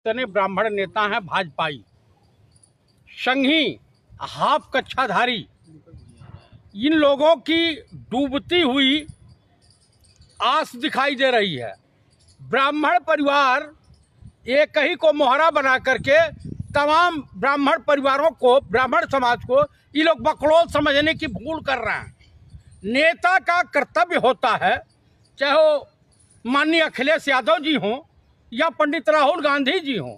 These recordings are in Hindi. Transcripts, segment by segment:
इतने ब्राह्मण नेता हैं भाजपाई, संघी, हाफ कच्छाधारी, इन लोगों की डूबती हुई आस दिखाई दे रही है। ब्राह्मण परिवार एक ही को मोहरा बना करके तमाम ब्राह्मण परिवारों को, ब्राह्मण समाज को ये लोग बकलोल समझने की भूल कर रहे हैं। नेता का कर्तव्य होता है, चाहे वो माननीय अखिलेश यादव जी हों या पंडित राहुल गांधी जी हों,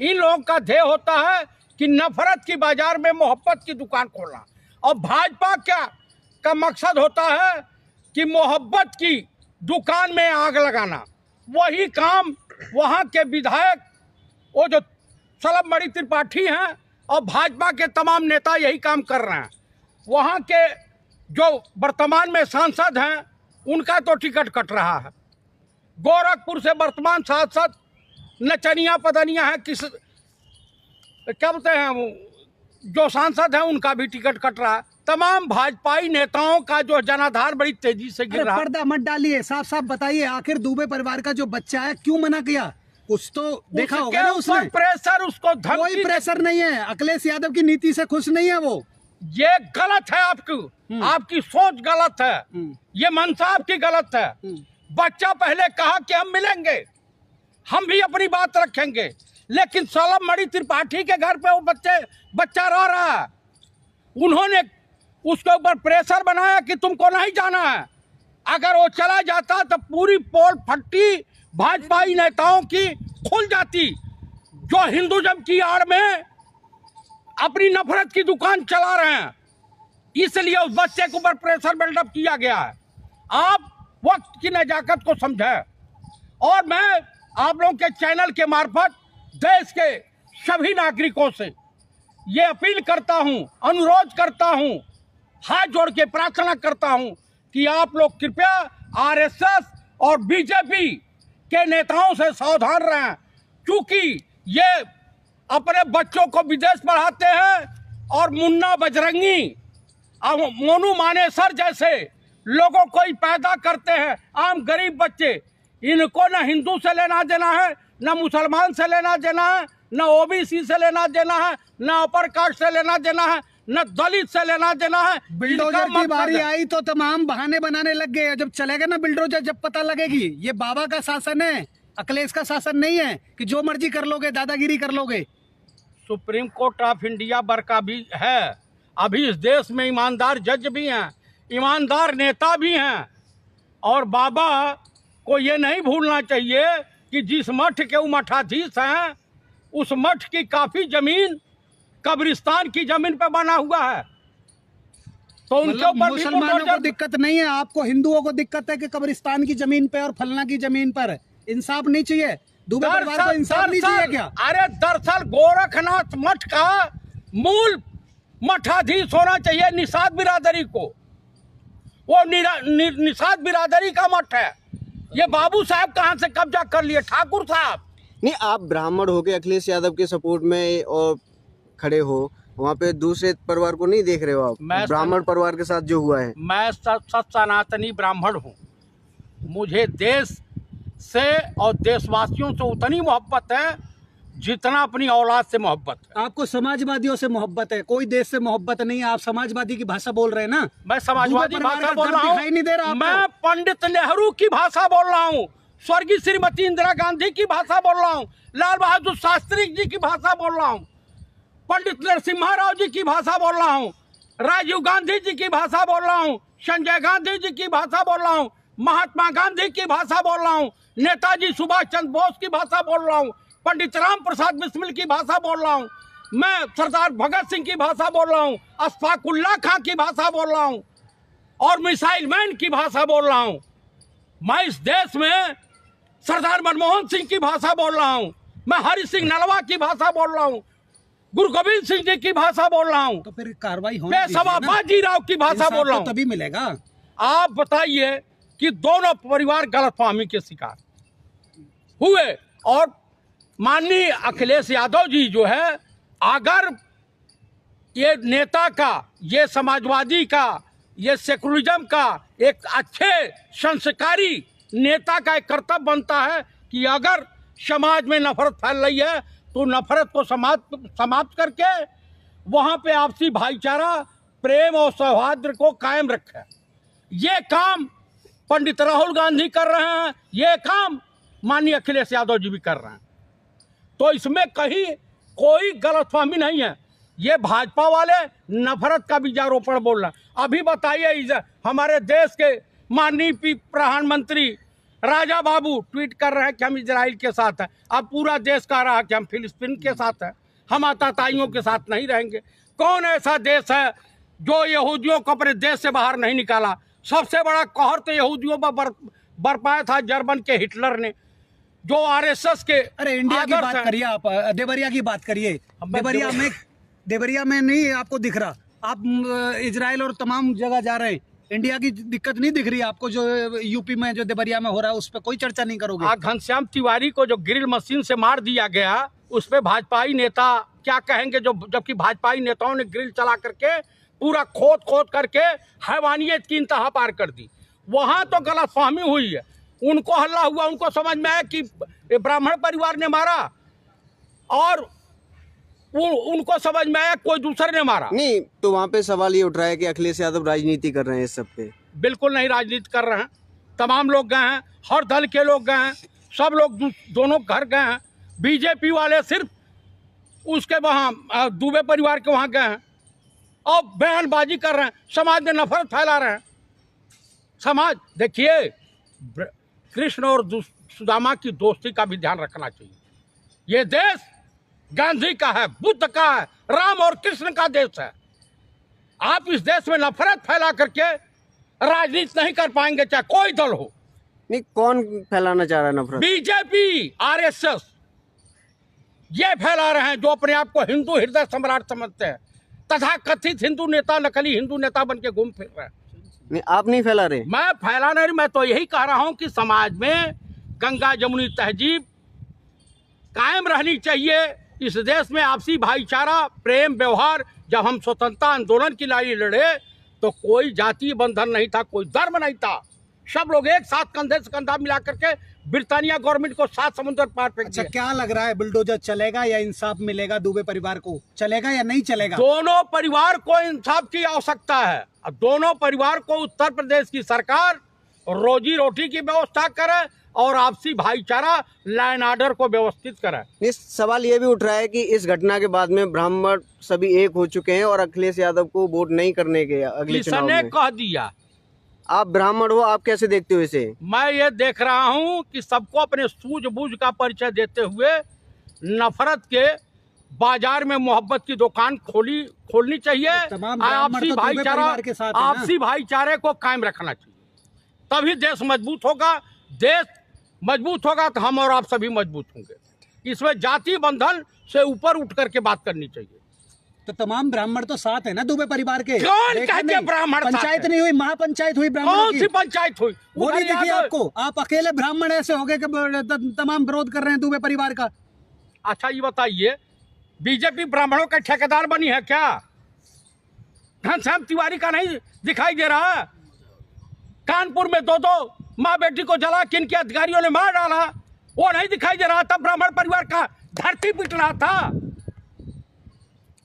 इन लोगों का ध्येय होता है कि नफरत की बाजार में मोहब्बत की दुकान खोलना। और भाजपा का मकसद होता है कि मोहब्बत की दुकान में आग लगाना। वही काम वहाँ के विधायक, वो जो सलभमणि त्रिपाठी हैं, और भाजपा के तमाम नेता यही काम कर रहे हैं। वहाँ के जो वर्तमान में सांसद हैं, उनका तो टिकट कट रहा है। गोरखपुर से वर्तमान सांसद नचनिया पदनिया है, किस क्या बोलते हैं, जो सांसद हैं उनका भी टिकट कट रहा है। तमाम भाजपाई नेताओं का जो जनाधार बड़ी तेजी से गिर रहा है। पर्दा मत डालिए, साफ साफ बताइए, आखिर दुबे परिवार का जो बच्चा है क्यों मना किया? कुछ तो देखा होगा ना उसने। प्रेशर, उसको कोई प्रेशर नहीं है। अखिलेश यादव की नीति से खुश नहीं है वो। ये गलत है, आपकी सोच गलत है, ये मनसा आपकी गलत है। बच्चा पहले कहा कि हम मिलेंगे, हम भी अपनी बात रखेंगे, लेकिन सलभमणि त्रिपाठी के घर पे वो बच्चा रह रहा है। उन्होंने उसके ऊपर प्रेशर बनाया कि तुमको नहीं जाना है। अगर वो चला जाता तो पूरी पोल फट्टी भाजपाई नेताओं की खुल जाती, जो हिंदुज़म की आड़ में अपनी नफरत की दुकान चला रहे हैं। इसलिए उस बच्चे के ऊपर प्रेशर बिल्डअप किया गया है। आप वक्त की नजाकत को समझें। और मैं आप लोगों के चैनल के मार्फत देश के सभी नागरिकों से ये अपील करता हूं, अनुरोध करता हूं, हाथ जोड़ के प्रार्थना करता हूं कि आप लोग कृपया आरएसएस और बीजेपी के नेताओं से सावधान रहें, क्योंकि ये अपने बच्चों को विदेश पढ़ाते हैं और मुन्ना बजरंगी, मोनू मानेसर जैसे लोगों को ही पैदा करते हैं। आम गरीब बच्चे, इनको न हिंदू से लेना देना है, न मुसलमान से लेना देना है, न ओबीसी से लेना देना है, न अपर कास्ट से लेना देना है, न दलित से लेना देना है। बिल्डोजर की बारी आई तो तमाम बहाने बनाने लग गए। जब चलेगा ना बिल्डोजर, जब पता लगेगी ये बाबा का शासन है, अखिलेश का शासन नहीं है कि जो मर्जी कर लोगे, दादागिरी कर लोगे। सुप्रीम कोर्ट ऑफ इंडिया बरका भी है। अभी इस देश में ईमानदार जज भी हैं, ईमानदार नेता भी हैं। और बाबा को ये नहीं भूलना चाहिए कि जिस मठ के वो मठाधीश हैं, उस मठ की काफी जमीन कब्रिस्तान की जमीन पे बना हुआ है। तो उनके ऊपर मुसलमानों को दिक्कत नहीं है, आपको हिंदुओं को दिक्कत है कि कब्रिस्तान की जमीन पे और फलना की जमीन पर। इंसाफ नहीं चाहिए दुबे परिवार को? इंसाफ नहीं चाहिए क्या? अरे दरअसल गोरखनाथ मठ का मूल मठाधीश होना चाहिए निषाद बिरादरी को। वो निषाद बिरादरी का मठ है। ये बाबू साहब कहाँ से कब्जा कर लिए? ठाकुर साहब। नहीं, आप ब्राह्मण हो के अखिलेश यादव के सपोर्ट में और खड़े हो, वहाँ पे दूसरे परिवार को नहीं देख रहे हो आप? ब्राह्मण परिवार के साथ जो हुआ है। मैं सत सनातनी ब्राह्मण हूँ। मुझे देश से और देशवासियों से उतनी मोहब्बत है जितना अपनी औलाद से मोहब्बत है। आपको समाजवादियों से मोहब्बत है, कोई देश से मोहब्बत नहीं है। आप समाजवादी की भाषा बोल रहे हैं ना? मैं समाजवादी भाषा बोल रहा हूँ, नहीं दे रहा। मैं पंडित नेहरू की भाषा बोल रहा हूँ, स्वर्गीय श्रीमती इंदिरा गांधी की भाषा बोल रहा हूँ, लाल बहादुर शास्त्री जी की भाषा बोल रहा हूँ, पंडित नरसिम्हा राव जी की भाषा बोल रहा हूँ, राजीव गांधी जी की भाषा बोल रहा हूँ, संजय गांधी जी की भाषा बोल रहा हूँ, महात्मा गांधी की भाषा बोल रहा हूँ, नेताजी सुभाष चंद्र बोस की भाषा बोल रहा हूँ, पंडित राम प्रसाद बिस्मिल की भाषा बोल रहा हूँ, मैं सरदार भगत सिंह की भाषा बोल रहा हूँ, अशफाक उल्लाह खां की भाषा बोल रहा हूँ, और मिसाइल मैन की भाषा बोल रहा हूँ। मैं इस देश में सरदार मनमोहन सिंह की भाषा बोल रहा हूँ, मैं हरि सिंह नलवा की भाषा बोल रहा हूँ, गुरु गोविंद सिंह जी की भाषा बोल रहा हूँ। तो फिर कार्रवाई हो, बाजीराव की भाषा बोल रहा हूँ, तभी मिलेगा। आप बताइए कि दोनों परिवार गलतफहमी के शिकार हुए। और माननीय अखिलेश यादव जी जो है, अगर ये नेता का, ये समाजवादी का, ये सेकुलरिज्म का एक अच्छे संस्कारी नेता का एक कर्तव्य बनता है कि अगर समाज में नफरत फैल रही है, तो नफरत को समाप्त करके वहां पे आपसी भाईचारा, प्रेम और सौहार्द को कायम रखे। ये काम पंडित राहुल गांधी कर रहे हैं, ये काम माननीय अखिलेश यादव जी भी कर रहे हैं। तो इसमें कहीं कोई गलतफहमी नहीं है। ये भाजपा वाले नफरत का बीजारोपण बोल रहे हैं। अभी बताइए, हमारे देश के माननीय प्रधानमंत्री राजा बाबू ट्वीट कर रहे हैं कि हम इजराइल के साथ हैं। अब पूरा देश कह रहा है कि हम फिलिस्तीन के साथ हैं, हम आतताइयों के साथ नहीं रहेंगे। कौन ऐसा देश है जो यहूदियों को अपने देश से बाहर नहीं निकाला? सबसे बड़ा कहर तो यहूदियों पर बरपाया था जर्मन के हिटलर ने, जो आरएसएस के। अरे इंडिया की बात करिए आप, देवरिया की बात करिए। देवरिया में नहीं आपको दिख रहा, आप इजराइल और तमाम जगह जा रहे हैं, इंडिया की दिक्कत नहीं दिख रही आपको? जो यूपी में जो देवरिया में हो रहा है उस पर कोई चर्चा नहीं करोगे? घनश्याम तिवारी को जो ग्रिल मशीन से मार दिया गया, उस पर भाजपाई नेता क्या कहेंगे? जबकि भाजपाई नेताओं ने ग्रिल चला करके पूरा खोद करके हैवानियत की इंतहा पार कर दी। वहां तो गलतफहमी हुई है, उनको हल्ला हुआ, उनको समझ में आया कि ब्राह्मण परिवार ने मारा, और उनको समझ में आया कोई दूसरे ने मारा। नहीं, तो वहाँ पे सवाल ये उठ रहा है कि अखिलेश यादव राजनीति कर रहे हैं इस सब पे। बिल्कुल नहीं राजनीति कर रहे हैं, तमाम लोग गए हैं, हर दल के लोग गए हैं, सब लोग दोनों घर गए हैं। बीजेपी वाले सिर्फ उसके वहाँ दुबे परिवार के वहाँ गए हैं और बयानबाजी कर रहे हैं, समाज में नफरत फैला रहे हैं। समाज देखिए, कृष्ण और सुदामा की दोस्ती का भी ध्यान रखना चाहिए। ये देश गांधी का है, बुद्ध का है, राम और कृष्ण का देश है। आप इस देश में नफरत फैला करके राजनीति नहीं कर पाएंगे, चाहे कोई दल हो। नहीं, कौन फैलाना चाह रहा है नफरत? बीजेपी, आरएसएस ये फैला रहे हैं, जो अपने आप को हिंदू हृदय सम्राट समझते हैं। तथा कथित हिंदू नेता नकली हिंदू नेता बन के घूम फिर रहे हैं। नहीं, आप नहीं फैला रहे? मैं फैला नहीं, मैं तो यही कह रहा हूं कि समाज में गंगा जमुनी तहजीब कायम रहनी चाहिए। इस देश में आपसी भाईचारा, प्रेम, व्यवहार। जब हम स्वतंत्रता आंदोलन की लड़ाई लड़े तो कोई जातीय बंधन नहीं था, कोई धर्म नहीं था, सब लोग एक साथ कंधे से कंधा मिला करके ब्रिटानिया गवर्नमेंट को 7 समुद्र पार फेंक दिया। अच्छा, क्या लग रहा है, बुलडोजर चलेगा या इंसाफ मिलेगा दुबे परिवार को? चलेगा या नहीं चलेगा? दोनों परिवार को इंसाफ की आवश्यकता है। अब दोनों परिवार को उत्तर प्रदेश की सरकार रोजी रोटी की व्यवस्था करे और आपसी भाईचारा, लाइन ऑर्डर को व्यवस्थित करे। इस सवाल ये भी उठ रहा है कि इस घटना के बाद में ब्राह्मण सभी एक हो चुके हैं और अखिलेश यादव को वोट नहीं करने के अगले चुनाव में। कह दिया। आप ब्राह्मण हो, आप कैसे देखते हो इसे? मैं ये देख रहा हूँ कि सबको अपने सूझबूझ का परिचय देते हुए नफरत के बाजार में मोहब्बत की दुकान खोलनी चाहिए। आपसी भाईचारे को कायम रखना चाहिए, तभी देश मजबूत होगा। देश मजबूत होगा तो हम और आप सभी मजबूत होंगे। इसमें जाति बंधन से ऊपर उठ करके बात करनी चाहिए। तो तमाम ब्राह्मण तो साथ है ना दुबे परिवार के? कौन कहते ब्राह्मण? पंचायत नहीं हुई, महापंचायत हुई ब्राह्मण की। कौन सी पंचायत हुई? वो नहीं दिखी आपको? आप अकेले ब्राह्मण ऐसे हो गए कि तमाम विरोध कर रहे हैं दुबे परिवार का। अच्छा ये बताइए, बीजेपी ब्राह्मणों का ठेकेदार बनी है क्या? घनश्याम तिवारी का नहीं दिखाई दे रहा? कानपुर में 2 माँ बेटी को जला के इनके अधिकारियों ने मार डाला, वो नहीं दिखाई दे रहा? तब ब्राह्मण परिवार का धरती पिट रहा था।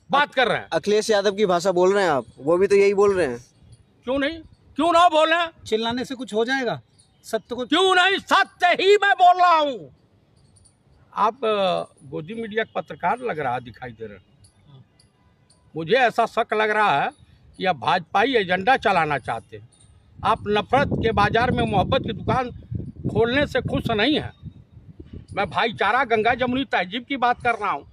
बात कर रहे हैं अखिलेश यादव की भाषा बोल रहे हैं आप, वो भी तो यही बोल रहे हैं। क्यों ना बोल रहे हैं? चिल्लाने से कुछ हो जाएगा? सत्य को क्यों नहीं, सत्य ही मैं बोल रहा हूँ। आप गोदी मीडिया का पत्रकार लग रहा, दिखाई दे रहे। मुझे ऐसा शक लग रहा है कि आप भाजपाई एजेंडा चलाना चाहते हैं। आप नफरत के बाजार में मोहब्बत की दुकान खोलने से खुश नहीं हैं। मैं भाईचारा, गंगा जमुनी तहजीब की बात कर रहा हूँ।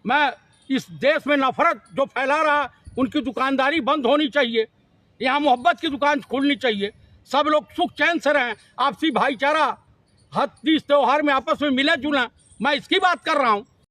मैं इस देश में नफरत जो फैला रहा, उनकी दुकानदारी बंद होनी चाहिए। यहाँ मोहब्बत की दुकान खुलनी चाहिए, सब लोग सुख चैन से रहें, आपसी भाईचारा, हर तीज त्योहार में आपस में मिले जुलें। मैं इसकी बात कर रहा हूँ।